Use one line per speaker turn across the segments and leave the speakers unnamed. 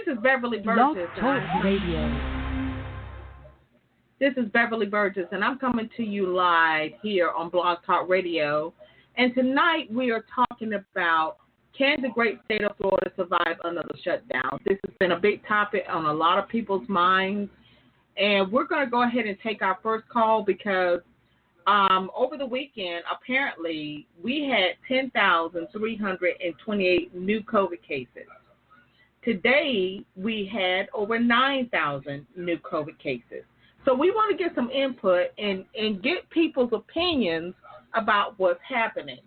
is Beverly
Blog
Burgess.
Talk Radio.
This is Beverly Burgess, and I'm coming to you live here on Blog Talk Radio. And tonight we are talking about, can the great state of Florida survive another shutdown? This has been a big topic on a lot of people's minds. And we're going to go ahead and take our first call because over the weekend, apparently, we had 10,328 new COVID cases. Today, we had over 9,000 new COVID cases. So we want to get some input and get people's opinions about what's happening.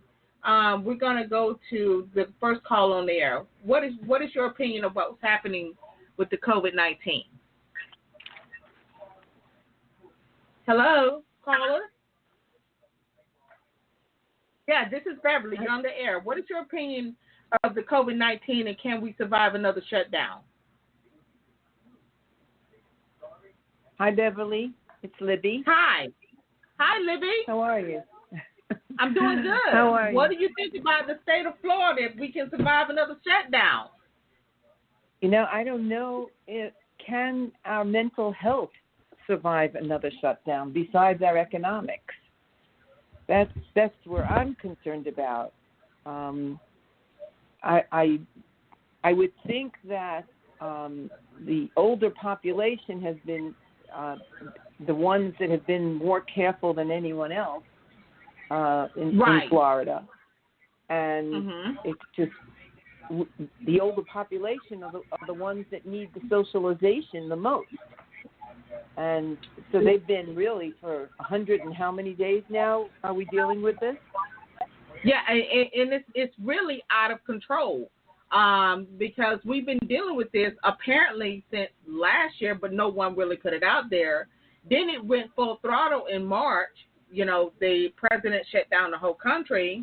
We're going to go to the first call on the air. What is your opinion of what's happening with the COVID-19? Hello, caller? Yeah, this is Beverly. You're on the air. What is your opinion of the COVID-19 and can we survive another shutdown?
Hi, Beverly. It's Libby.
Hi. Hi, Libby.
How are you?
I'm doing good.
How are you?
What do you think about the state of Florida if we can survive another shutdown?
You know, I don't know can our mental health survive another shutdown besides our economics. That's where I'm concerned about. I would think that the older population has been the ones that have been more careful than anyone else in Florida, and it's just the older population are the ones that need the socialization the most. And so they've been really for 100 and how many days now are we dealing with this?
Yeah, and it's really out of control because we've been dealing with this apparently since last year, but no one really put it out there. Then it went full throttle in March. You know, the president shut down the whole country.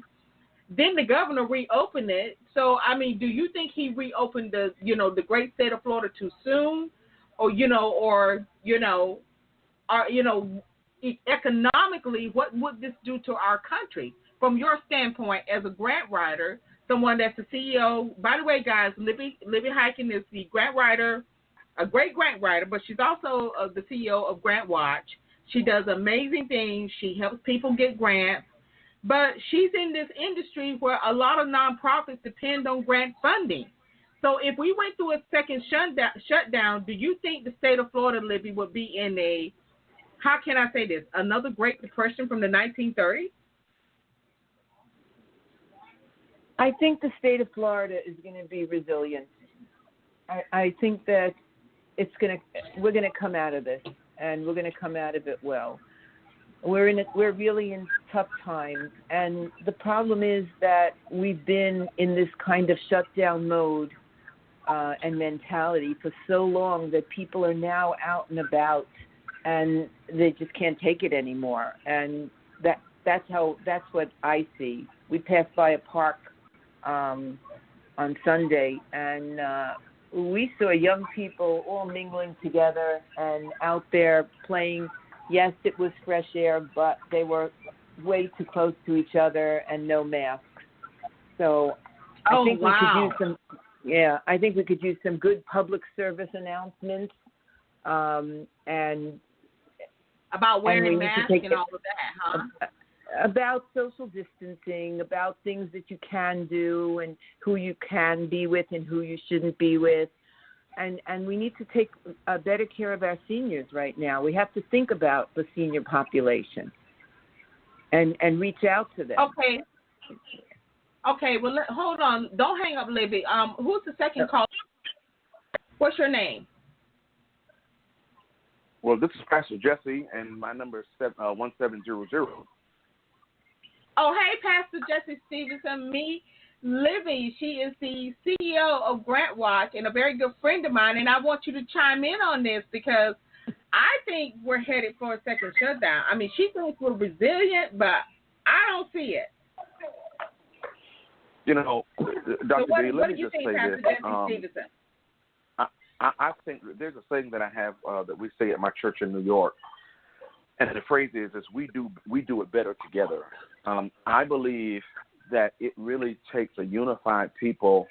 Then the governor reopened it. So, I mean, do you think he reopened the great state of Florida too soon? Or economically, what would this do to our country? From your standpoint as a grant writer, someone that's the CEO, by the way, guys, Libby Hyken is the grant writer, a great grant writer, but she's also the CEO of Grant Watch. She does amazing things. She helps people get grants, but she's in this industry where a lot of nonprofits depend on grant funding. So if we went through a second shutdown, do you think the state of Florida, Libby, would be in another Great Depression from the 1930s?
I think the state of Florida is going to be resilient. I think that we're going to come out of this, and we're going to come out of it well. We're really in tough times, and the problem is that we've been in this kind of shutdown mode and mentality for so long that people are now out and about, and they just can't take it anymore. And that's what I see. We passed by a park on Sunday, and we saw young people all mingling together and out there playing. Yes, it was fresh air, but they were way too close to each other and no masks. So I think we could use some. Yeah, I think we could use some good public service announcements and
about wearing masks and all of that, huh?
About social distancing, about things that you can do and who you can be with and who you shouldn't be with. And we need to take better care of our seniors right now. We have to think about the senior population and reach out to them.
Okay, well, hold on. Don't hang up, Libby. Who's the second caller? What's your name?
Well, this is Pastor Jesse, and my number is 1700.
Oh, hey, Pastor Jesse Stevenson. Libby, she is the CEO of Grant Watch and a very good friend of mine, and I want you to chime in on this because I think we're headed for a second shutdown. I mean, she thinks we're resilient, but I don't see it.
You know, Dr. B, let me just say this. I think there's a saying that I have that we say at my church in New York, and the phrase is we do it better together. I believe that it really takes a unified people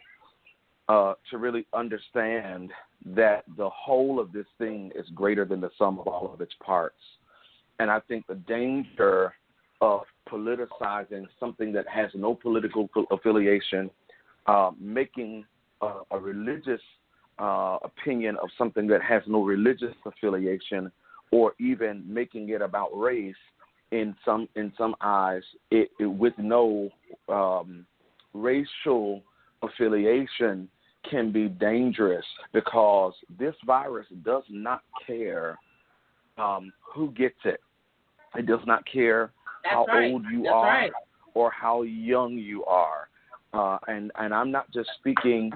to really understand that the whole of this thing is greater than the sum of all of its parts. And I think the danger of politicizing something that has no political affiliation, making a religious opinion of something that has no religious affiliation, or even making it about race in some eyes, it with no racial affiliation, can be dangerous, because this virus does not care who gets it. It does not care how old you are or how young you are. And I'm not just speaking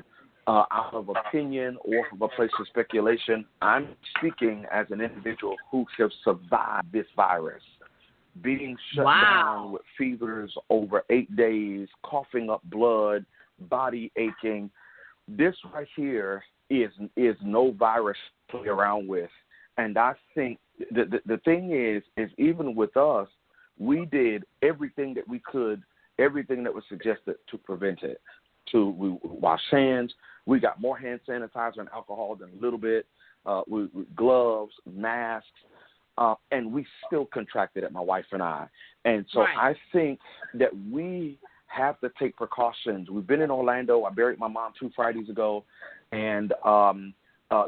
out of opinion or from a place of speculation. I'm speaking as an individual who has survived this virus, being shut down with fevers over 8 days, coughing up blood, body aching. This right here is no virus to play around with. And I think the thing is even with us, we did everything that we could, everything that was suggested to prevent it. We wash hands. We got more hand sanitizer and alcohol than a little bit. We gloves, masks, and we still contracted it, my wife and I. And so I think that we have to take precautions. We've been in Orlando. I buried my mom 2 Fridays ago, and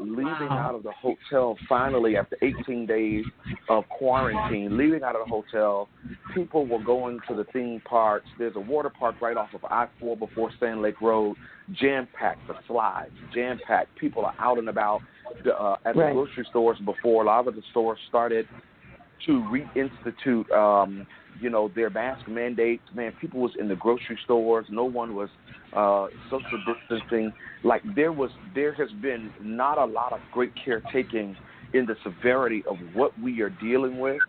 leaving out of the hotel finally after 18 days of quarantine, leaving out of the hotel, people were going to the theme parks. There's a water park right off of I-4 before Sand Lake Road, jam-packed for slides, jam-packed. People are out and about at the grocery stores before a lot of the stores started to reinstitute their mask mandates. Man, people was in the grocery stores. No one was social distancing. Like there has been not a lot of great caretaking in the severity of what we are dealing with.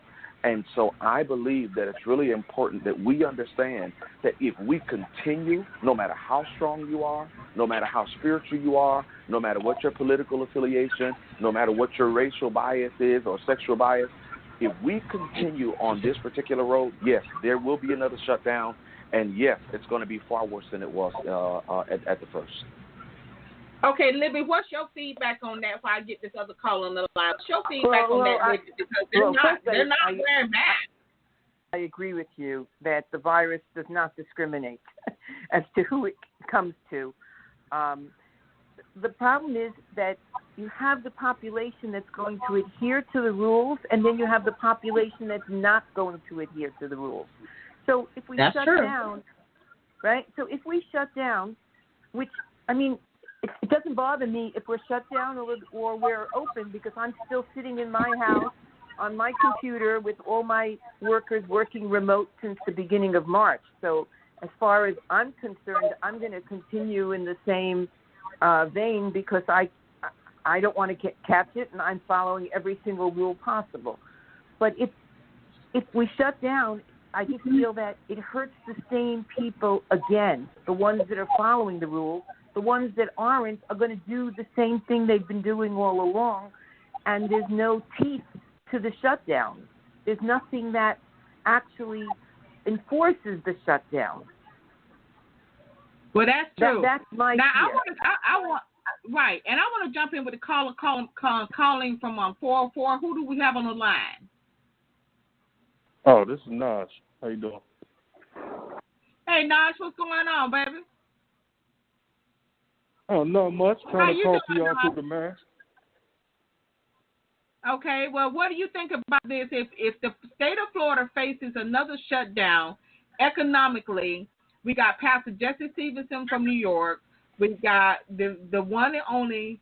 And so I believe that it's really important that we understand that if we continue, no matter how strong you are, no matter how spiritual you are, no matter what your political affiliation, no matter what your racial bias is or sexual bias, if we continue on this particular road, yes, there will be another shutdown, and yes, it's going to be far worse than it was at the first.
Okay, Libby, what's your feedback on that? While I get this other call on the line, what's your feedback on that? Libby? Because they're not wearing masks.
I agree with you that the virus does not discriminate as to who it comes to. The problem is that you have the population that's going to adhere to the rules, and then you have the population that's not going to adhere to the rules. So if we shut down, right? So if we shut down, which, I mean, it doesn't bother me if we're shut down or we're open, because I'm still sitting in my house on my computer with all my workers working remote since the beginning of March. So as far as I'm concerned, I'm going to continue in the same vein, because I don't want to catch it, and I'm following every single rule possible. But if we shut down, I just feel that it hurts the same people again. The ones that are following the rules, the ones that aren't are going to do the same thing they've been doing all along, and there's no teeth to the shutdown. There's nothing that actually enforces the shutdown.
Well, that's true.
That's my
now,
fear.
I want and I want to jump in with the caller calling from 404. Who do we have on the line?
Oh, this is Naj. How you doing?
Hey, Naj, what's going on, baby?
Oh, not much. Trying to talk to y'all through the mask.
Okay, well, what do you think about this? If the state of Florida faces another shutdown economically, we got Pastor Jesse Stevenson from New York. We got the one and only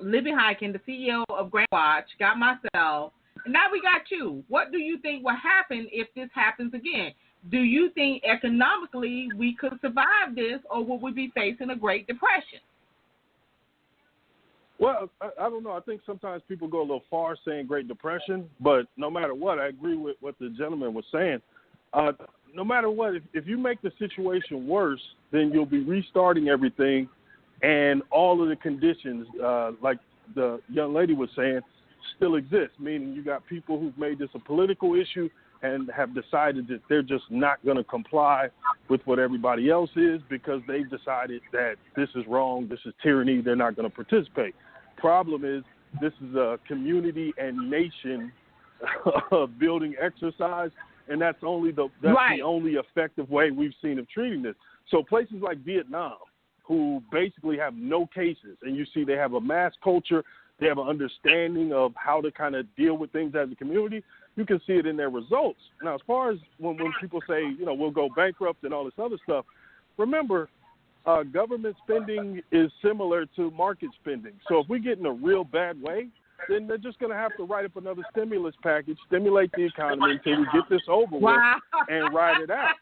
Libby Hiken, the CEO of Grand Watch, got myself, and now we got you. What do you think will happen if this happens again? Do you think economically we could survive this, or will we be facing a Great Depression?
Well, I don't know. I think sometimes people go a little far saying Great Depression, but no matter what, I agree with what the gentleman was saying. No matter what, if you make the situation worse, then you'll be restarting everything, and all of the conditions, like the young lady was saying, still exist, meaning you got people who've made this a political issue. and have decided that they're just not going to comply with what everybody else is because they've decided that this is wrong, this is tyranny, they're not going to participate. Problem is, this is a community and nation building exercise, and that's the only effective way we've seen of treating this. So places like Vietnam, who basically have no cases, and you see they have a mass culture, they have an understanding of how to kind of deal with things as a community, you can see it in their results. Now, as far as when people say, we'll go bankrupt and all this other stuff, remember, government spending is similar to market spending. So if we get in a real bad way, then they're just going to have to write up another stimulus package, stimulate the economy until we get this over with and ride it out.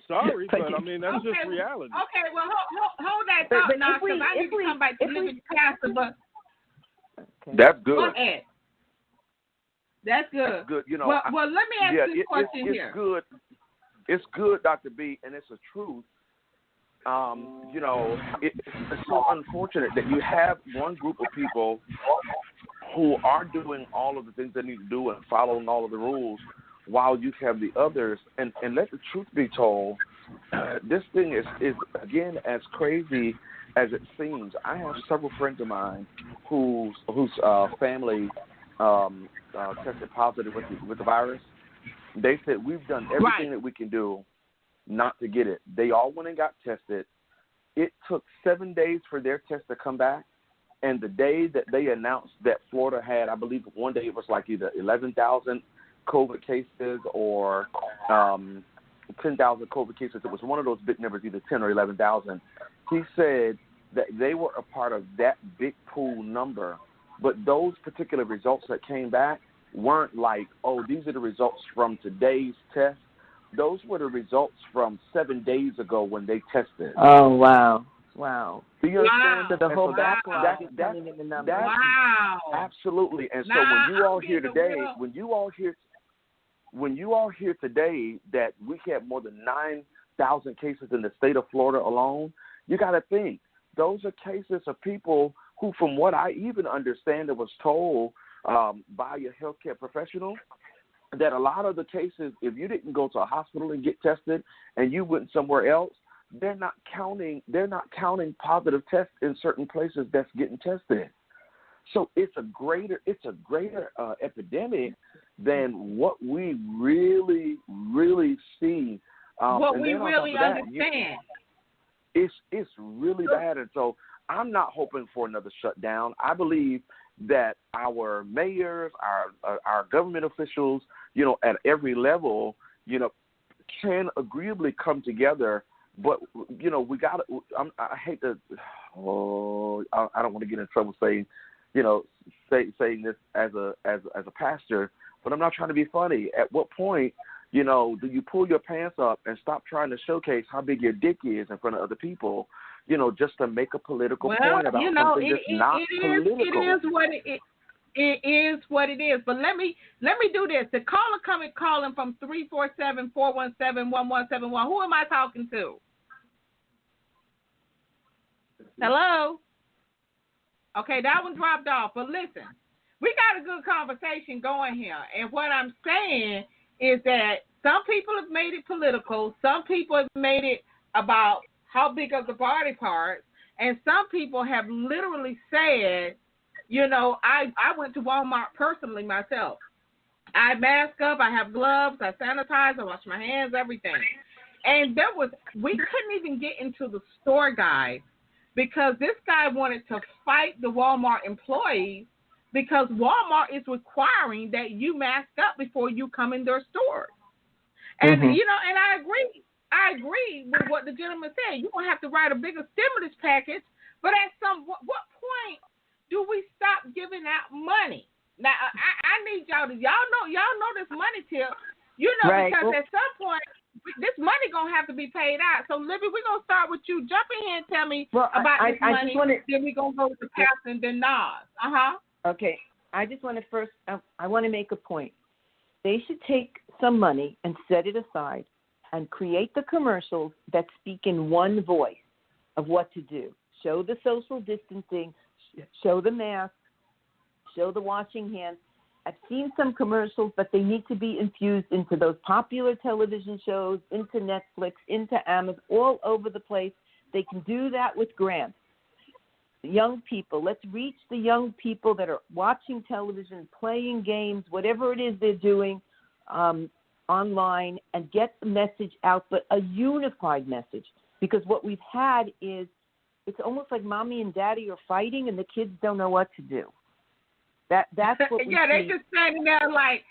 Sorry, but I mean, that's just reality.
Okay, well, hold that thought now, because I need to come back to living pastor, but
that's good.
Go ahead. That's good.
That's good.
Well, let me ask this question
it's
here.
Good. It's good, Dr. B, and it's a truth. It's so unfortunate that you have one group of people who are doing all of the things they need to do and following all of the rules, while you have the others. And let the truth be told, this thing is again as crazy as it seems. I have several friends of mine whose family tested positive with the virus. They said, we've done everything that we can do not to get it. They all went and got tested. It took 7 days for their test to come back. And the day that they announced that Florida had, I believe one day it was like either 11,000 COVID cases or 10,000 COVID cases. It was one of those big numbers, either 10 or 11,000. He said that they were a part of that big pool number. But those particular results that came back weren't like, oh, these are the results from today's test. Those were the results from 7 days ago when they tested.
Oh, wow.
Do you understand?
So the whole backlog is coming in the numbers.
Wow.
Absolutely. And so when you all hear today, when you all hear today that we have more than 9,000 cases in the state of Florida alone, you got to think those are cases of people who, from what I even understand, it was told by a healthcare professional, that a lot of the cases, if you didn't go to a hospital and get tested and you went somewhere else, they're not counting positive tests in certain places that's getting tested. So it's a greater epidemic than what we really see.
What we really understand.
It's really bad, and so I'm not hoping for another shutdown. I believe that our mayors, our government officials, at every level, can agreeably come together. But we got to. I hate to. I don't want to get in trouble saying this as a pastor, but I'm not trying to be funny. At what point, do you pull your pants up and stop trying to showcase how big your dick is in front of other people? Just to make a political point about something that's not political.
It is what it is. But let me do this. The caller calling from 347-417-1171. Who am I talking to? Hello? Okay, that one dropped off. But listen, we got a good conversation going here. And what I'm saying is that some people have made it political. Some people have made it about how big of the body parts. And some people have literally said, I went to Walmart personally myself. I mask up, I have gloves, I sanitize, I wash my hands, everything. And we couldn't even get into the store guide because this guy wanted to fight the Walmart employees because Walmart is requiring that you mask up before you come in their stores. And, and I agree. I agree with what the gentleman said. You're going to have to write a bigger stimulus package, but at what point do we stop giving out money? Now, I need y'all to, y'all know this money tip,
right.
Because at some point, this money going to have to be paid out. So, Libby, we're going to start with you. Jump in here and tell me about this money. Then we're going to go to Pastor and then Nas.
Okay. I just want to first, I want to make a point. They should take some money and set it aside and create the commercials that speak in one voice of what to do. Show the social distancing, show the mask, show the washing hands, I've seen some commercials, but they need to be infused into those popular television shows, into Netflix, into Amazon, all over the place. They can do that with grants. Young people, let's reach the young people that are watching television, playing games, whatever it is they're doing online, and get the message out, but a unified message. Because what we've had is it's almost like mommy and daddy are fighting and the kids don't know what to do. That's what we
yeah,
see.
they just standing there like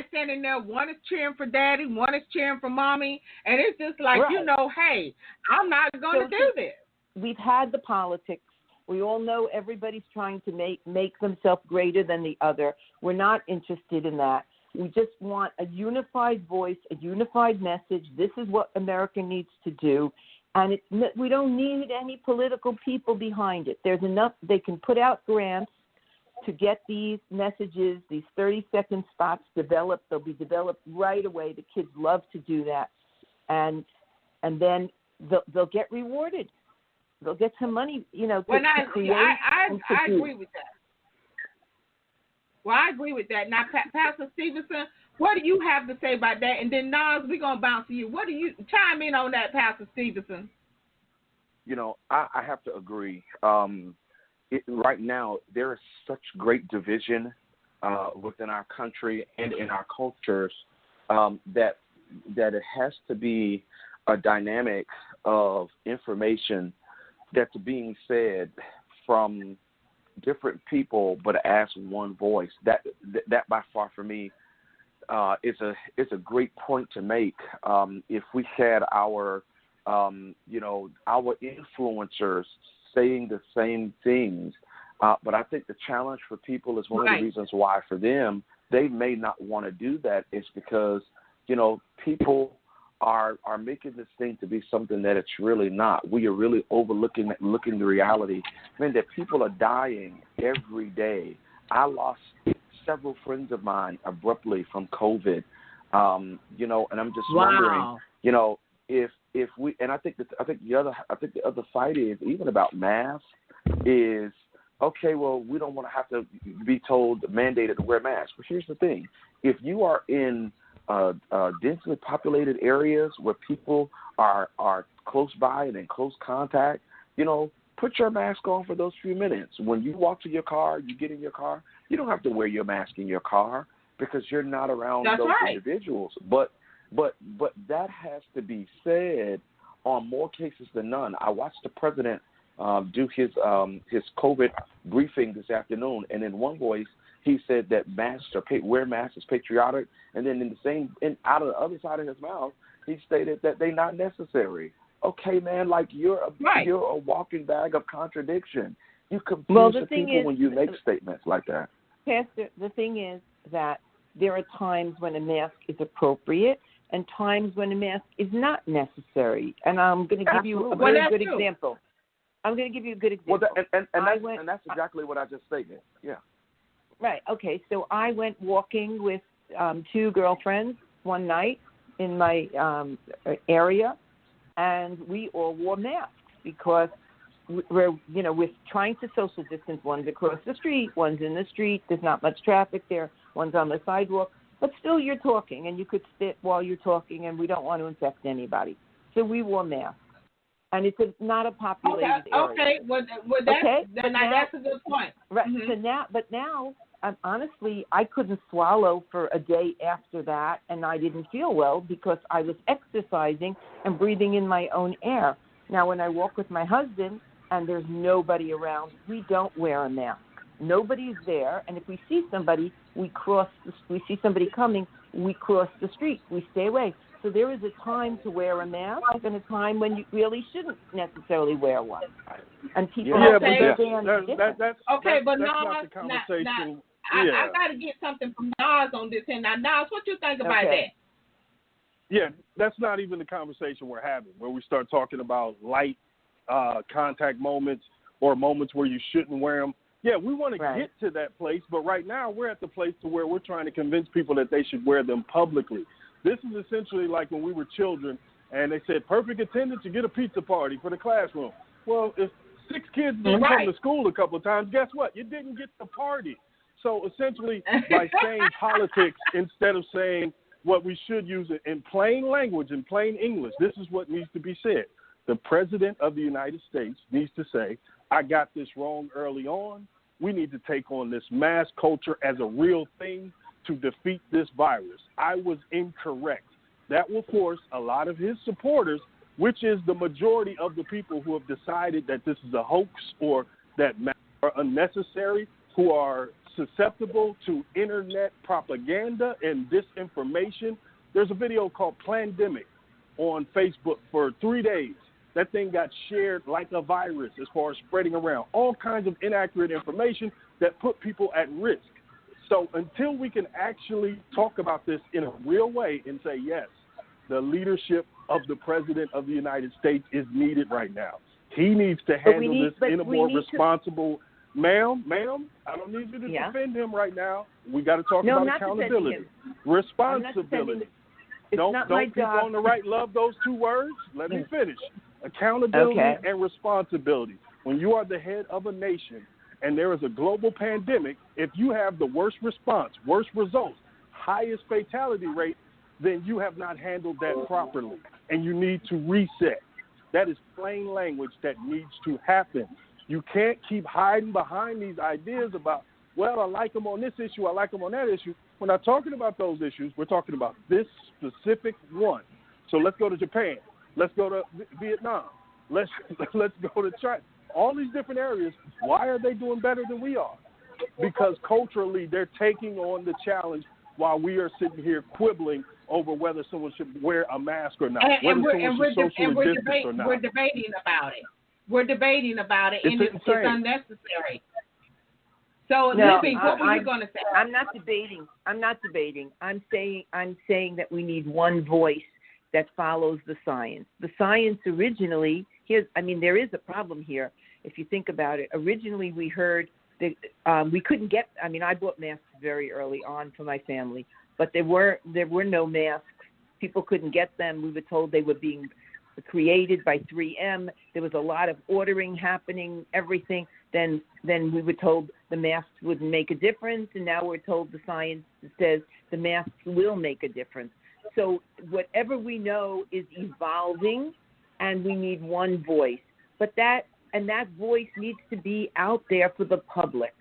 standing there. One is cheering for daddy, one is cheering for mommy, and it's just like,
right.
Hey, I'm not going to do this.
We've had the politics. We all know everybody's trying to make themselves greater than the other. We're not interested in that. We just want a unified voice, a unified message. This is what America needs to do. And we don't need any political people behind it. There's enough. They can put out grants to get these messages, these 30-second spots developed. They'll be developed right away. The kids love to do that. And then they'll get rewarded. They'll get some money, to create.
I agree with that. Well, I agree with that. Now, Pastor Stevenson, what do you have to say about that? And then, Nas, we're going to bounce to you. What do you chime in on that, Pastor Stevenson?
I have to agree. Right now, there is such great division within our country and in our cultures that it has to be a dynamic of information that's being said from different people, but as one voice. That by far for me is a great point to make. If we had our influencers saying the same things, but I think the challenge for people is one of the reasons why for them they may not want to do that is because people are making this thing to be something that it's really not. We are really overlooking the reality. That people are dying every day. I lost several friends of mine abruptly from COVID, and I'm just wondering, if we, and I think the other fight is even about masks is, okay, well, we don't want to have to be mandated to wear masks. But here's the thing. If you are in densely populated areas where people are close by and in close contact, put your mask on for those few minutes. When you walk to your car, you get in your car, you don't have to wear your mask in your car because you're not around those individuals. But that has to be said on more cases than none. I watched the president do his COVID briefing this afternoon, and in one voice he said that wear masks is patriotic, and then out of the other side of his mouth he stated that they're not necessary. Okay, man, like you're a walking bag of contradiction. You confuse the people when you make statements like that.
Pastor, the thing is that there are times when a mask is appropriate and times when a mask is not necessary. And I'm going to give you a very good example. I'm going to give you a good example.
Well, that's exactly what I just stated. Yeah.
Right. Okay. So I went walking with two girlfriends one night in my area, and we all wore masks because we're trying to social distance. One's across the street, one's in the street. There's not much traffic there. One's on the sidewalk. But still you're talking, and you could spit while you're talking, and we don't want to infect anybody. So we wore masks. And it's not a populated area.
Okay, that's a good point.
Right. Mm-hmm. So now, honestly, I couldn't swallow for a day after that, and I didn't feel well because I was exercising and breathing in my own air. Now, when I walk with my husband and there's nobody around, we don't wear a mask. Nobody's there, and if we see somebody, we see somebody coming, we cross the street. We stay away. So there is a time to wear a mask and a time when you really shouldn't necessarily wear one. And people understand the difference.
That's not the conversation.
I got to get something from Nas on this. And now, Nas, what you think about that?
Yeah, that's not even the conversation we're having, where we start talking about light contact moments or moments where you shouldn't wear them. Yeah, we want to get to that place, but right now we're at the place to where we're trying to convince people that they should wear them publicly. This is essentially like when we were children and they said, perfect attendance, you get a pizza party for the classroom. Well, if 6 kids didn't come to school a couple of times, guess what? You didn't get the party. So essentially, by saying politics instead of saying what we should use it in plain language, in plain English, this is what needs to be said. The President of the United States needs to say, I got this wrong early on. We need to take on this mass culture as a real thing to defeat this virus. I was incorrect. That will force a lot of his supporters, which is the majority of the people who have decided that this is a hoax or that masks are unnecessary, who are susceptible to internet propaganda and disinformation. There's a video called Plandemic on Facebook for 3 days. That thing got shared like a virus as far as spreading around. All kinds of inaccurate information that put people at risk. So until we can actually talk about this in a real way and say, yes, the leadership of the President of the United States is needed right now. He needs to handle this in a more responsible Ma'am, I don't need you to defend him right now. We got to talk about accountability, responsibility. Don't people on the right love those two words? Let me finish. Accountability and responsibility. When you are the head of a nation and there is a global pandemic, if you have the worst response, worst results, highest fatality rate, then you have not handled that properly, and you need to reset. That is plain language that needs to happen. You can't keep hiding behind these ideas about, well, I like them on this issue, I like them on that issue. We're not talking about those issues. We're talking about this specific one. So let's go to Japan. Let's go to Vietnam. Let's go to China. All these different areas, why are they doing better than we are? Because culturally they're taking on the challenge while we are sitting here quibbling over whether someone should wear a mask or not, whether someone should socially distance or not.
We're debating about it. And it's unnecessary. So, Libby, what were you going to say?
I'm not debating. I'm saying that we need one voice that follows the science. The science originally, there is a problem here. If you think about it, originally we heard that we couldn't get, I bought masks very early on for my family, but there were no masks. People couldn't get them. We were told they were being created by 3M. There was a lot of ordering happening, everything. Then we were told the masks wouldn't make a difference, and now we're told the science says the masks will make a difference. So whatever we know is evolving, and we need one voice. But that voice needs to be out there for the public.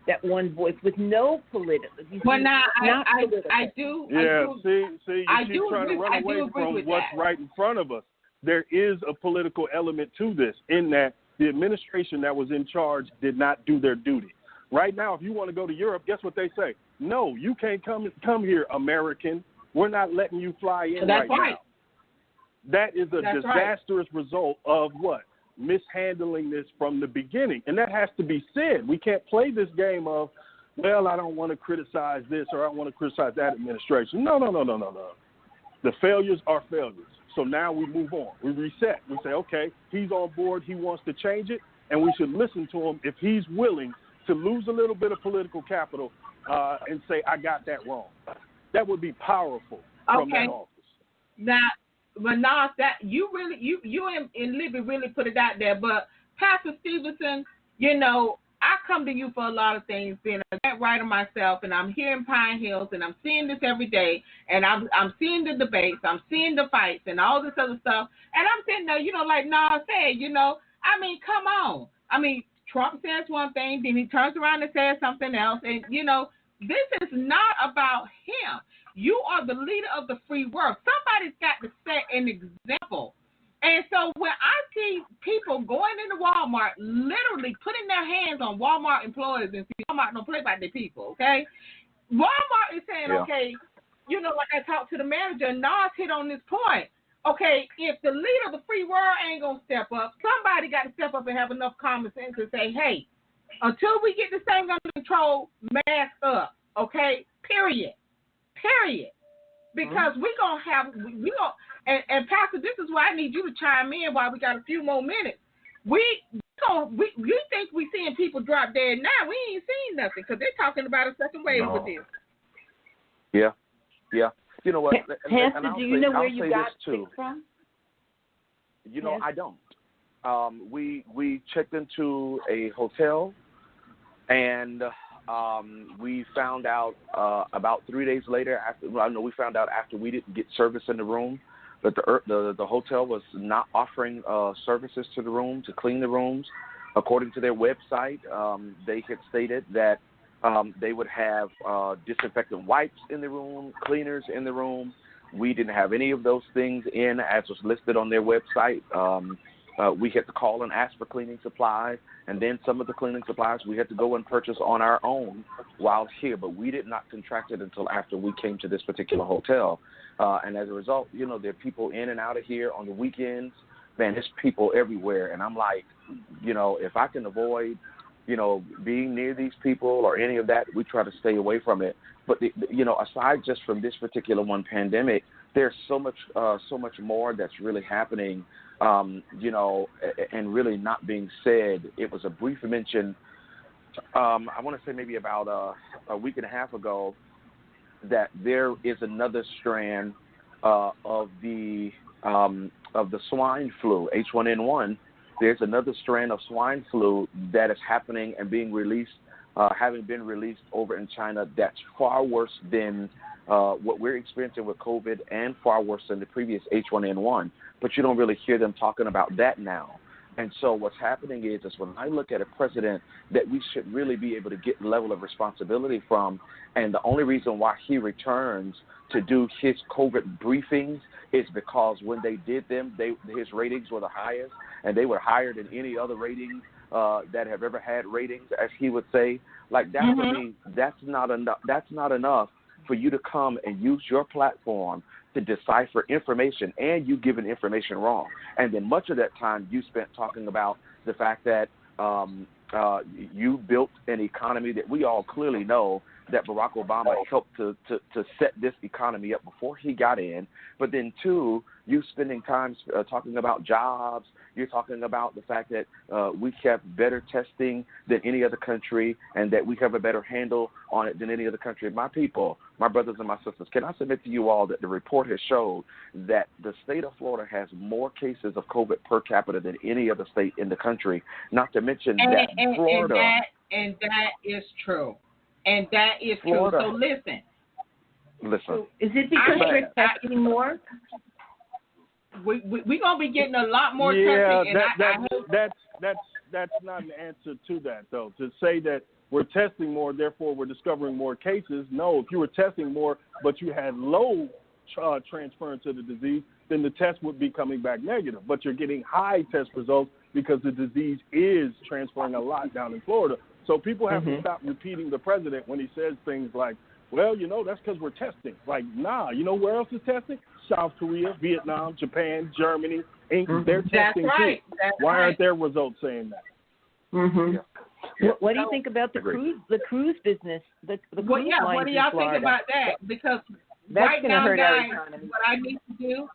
That one voice with no political.
Well, now I do.
Yeah, see, you keep trying to run away from what's right in front of us. There is a political element to this, in that the administration that was in charge did not do their duty. Right now, if you want to go to Europe, guess what they say? No, you can't come here, American. We're not letting you fly in right now. That is a disastrous result of what? Mishandling this from the beginning. And that has to be said. We can't play this game of, well, I don't want to criticize this or I don't want to criticize that administration. No. The failures are failures. So now we move on. We reset. We say, okay, he's on board. He wants to change it, and we should listen to him if he's willing to lose a little bit of political capital and say, I got that wrong. That would be powerful from that office.
Now, but Nas, that you and Libby really put it out there. But Pastor Stevenson, I come to you for a lot of things, being a grant writer myself, and I'm here in Pine Hills, and I'm seeing this every day, and I'm seeing the debates, I'm seeing the fights, and all this other stuff, and I'm sitting there, like Nas said, come on. Trump says one thing, then he turns around and says something else, and, this is not about him. You are the leader of the free world. Somebody's got to set an example. And so when I see people going into Walmart, literally putting their hands on Walmart employees and see Walmart don't play by their people, okay? Walmart is saying, okay, like I talked to the manager, and Nas hit on this point. Okay, if the leader of the free world ain't going to step up, somebody got to step up and have enough common sense to say, hey, until we get this thing under control, mask up, okay? Period. Because we're going to have, and Pastor, this is why I need you to chime in while we got a few more minutes. We think we seeing people drop dead now. We ain't seeing nothing because they're talking about a second wave with this.
Yeah. You know what?
Pastor, do you know where you got this from?
I don't. We checked into a hotel, and we found out about 3 days later. We found out after we didn't get service in the room that the hotel was not offering services to the room to clean the rooms. According to their website, they had stated that they would have disinfectant wipes in the room, cleaners in the room. We didn't have any of those things in as was listed on their website. We had to call and ask for cleaning supplies, and then some of the cleaning supplies we had to go and purchase on our own while here, but we did not contract it until after we came to this particular hotel. And as a result, there are people in and out of here on the weekends. Man, there's people everywhere, and I'm like, if I can avoid, being near these people or any of that, we try to stay away from it. But, aside just from this particular one pandemic, there's so much more that's really happening, and really not being said. It was a brief mention, I want to say maybe about a week and a half ago, that there is another strand of the swine flu, H1N1. There's another strand of swine flu that is happening and being released, having been released over in China, that's far worse than what we're experiencing with COVID and far worse than the previous H1N1. But you don't really hear them talking about that now. And so what's happening is when I look at a president that we should really be able to get level of responsibility from, and the only reason why he returns to do his COVID briefings is because when they did them, his ratings were the highest, and they were higher than any other ratings that have ever had ratings, as he would say. Like that for me, that's not enough. That's not enough for you to come and use your platform to decipher information, and you giving information wrong. And then much of that time you spent talking about the fact that you built an economy that we all clearly know that Barack Obama helped to set this economy up before he got in. But then, two, you spending time talking about jobs. You're talking about the fact that we have better testing than any other country and that we have a better handle on it than any other country. My people, my brothers and my sisters, can I submit to you all that the report has showed that the state of Florida has more cases of COVID per capita than any other state in the country, not to mention that Florida.
And that is true. And that is
Florida.
true. So listen.
So is it because we're testing more?
We're going to be getting a lot more
testing.
Yeah,
that's not an answer to that, though. To say that we're testing more, therefore we're discovering more cases. No, if you were testing more but you had low transference of the disease, then the test would be coming back negative. But you're getting high test results because the disease is transferring a lot down in Florida. So people have to stop repeating the president when he says things like, well, that's because we're testing. Like, nah, where else is testing? South Korea, Vietnam, Japan, Germany, England, they're testing too. Why aren't their results saying that?
Yeah. What do you think about the cruise business? The cruise lines
what do y'all think about that? Because
that's
right now,
hurt
guys,
our economy.
what I need to do,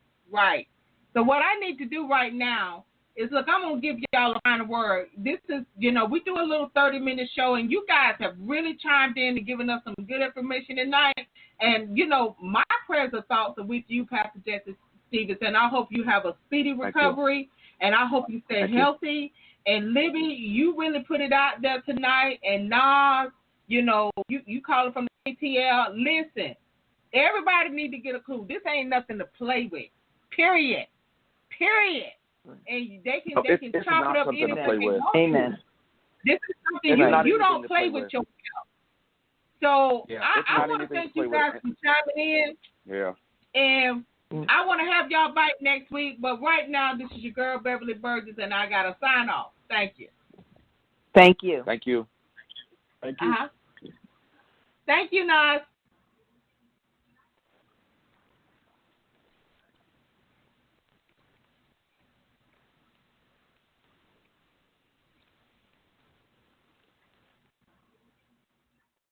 So what I need to do right now is, look, I'm going to give y'all a final word. This is, we do a little 30-minute show, and you guys have really chimed in and given us some good information tonight. And, my prayers and thoughts are with you, Pastor Jesse Stevens, and I hope you have a speedy recovery, and I hope you stay healthy. And, Libby, you really put it out there tonight. And, Nas, you calling from the ATL. Listen, everybody need to get a clue. This ain't nothing to play with, period. And they can chop it up anything.
Amen.
This is something you don't play with yourself. So I want to thank you guys for chiming in.
Yeah.
And I want to have y'all back next week. But right now, this is your girl, Beverly Burgess, and I got to sign off. Thank you.
Thank you.
Thank you.
Thank you.
Thank you, Nas.